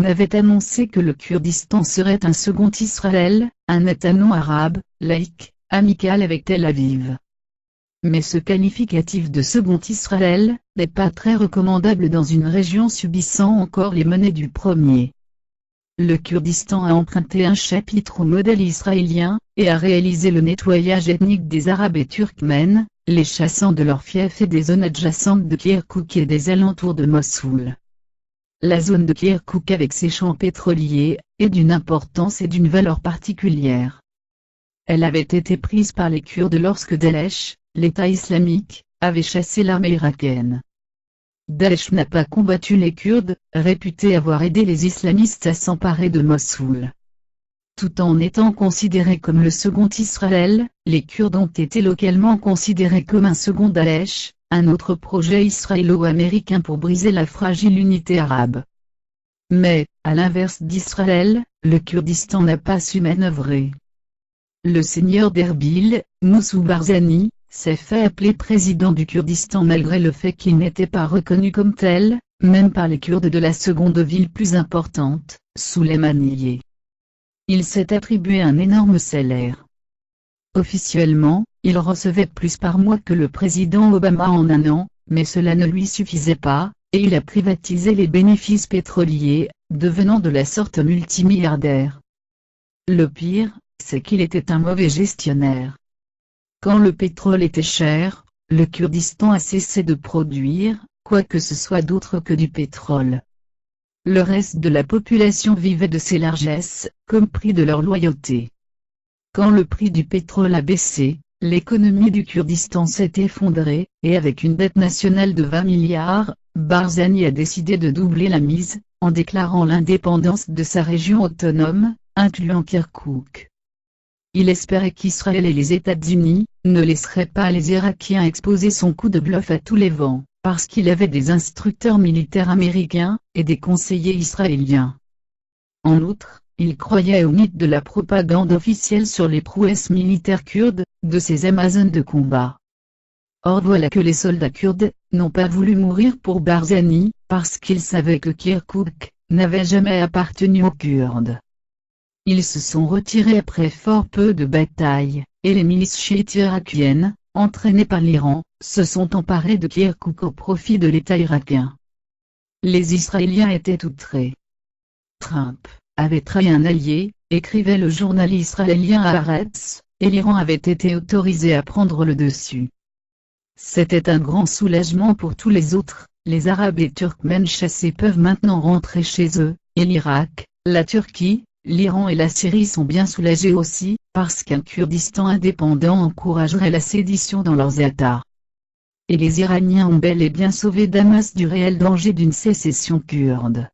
avait annoncé que le Kurdistan serait un second Israël, un État non arabe, laïque, amical avec Tel Aviv. Mais ce qualificatif de second Israël n'est pas très recommandable dans une région subissant encore les menées du premier. Le Kurdistan a emprunté un chapitre au modèle israélien, et a réalisé le nettoyage ethnique des Arabes et Turkmènes, les chassant de leurs fiefs et des zones adjacentes de Kirkouk et des alentours de Mossoul. La zone de Kirkouk avec ses champs pétroliers, est d'une importance et d'une valeur particulière. Elle avait été prise par les Kurdes lorsque Daesh, l'État islamique, avait chassé l'armée irakienne. Daesh n'a pas combattu les Kurdes, réputés avoir aidé les islamistes à s'emparer de Mossoul. Tout en étant considérés comme le second Israël, les Kurdes ont été localement considérés comme un second Daesh, un autre projet israélo-américain pour briser la fragile unité arabe. Mais, à l'inverse d'Israël, le Kurdistan n'a pas su manœuvrer. Le seigneur d'Erbil, Moussou Barzani, s'est fait appeler président du Kurdistan malgré le fait qu'il n'était pas reconnu comme tel, même par les Kurdes de la seconde ville plus importante, Souleymaniye. Il s'est attribué un énorme salaire. Officiellement, il recevait plus par mois que le président Obama en un an, mais cela ne lui suffisait pas, et il a privatisé les bénéfices pétroliers, devenant de la sorte multimilliardaire. Le pire, c'est qu'il était un mauvais gestionnaire. Quand le pétrole était cher, le Kurdistan a cessé de produire, quoi que ce soit d'autre que du pétrole. Le reste de la population vivait de ses largesses, comme prix de leur loyauté. Quand le prix du pétrole a baissé, l'économie du Kurdistan s'est effondrée, et avec une dette nationale de 20 milliards, Barzani a décidé de doubler la mise, en déclarant l'indépendance de sa région autonome, incluant Kirkouk. Il espérait qu'Israël et les États-Unis ne laisseraient pas les Irakiens exposer son coup de bluff à tous les vents, parce qu'il avait des instructeurs militaires américains, et des conseillers israéliens. En outre, il croyait au mythe de la propagande officielle sur les prouesses militaires kurdes, de ces Amazones de combat. Or voilà que les soldats kurdes n'ont pas voulu mourir pour Barzani, parce qu'ils savaient que Kirkouk n'avait jamais appartenu aux Kurdes. Ils se sont retirés après fort peu de batailles, et les milices chiites irakiennes, entraînées par l'Iran, se sont emparées de Kirkouk au profit de l'État irakien. Les Israéliens étaient outrés. Trump avait trahi un allié, écrivait le journal israélien Haaretz, et l'Iran avait été autorisé à prendre le dessus. C'était un grand soulagement pour tous les autres, les Arabes et Turkmènes chassés peuvent maintenant rentrer chez eux, et l'Irak, la Turquie, l'Iran et la Syrie sont bien soulagés aussi, parce qu'un Kurdistan indépendant encouragerait la sédition dans leurs États. Et les Iraniens ont bel et bien sauvé Damas du réel danger d'une sécession kurde.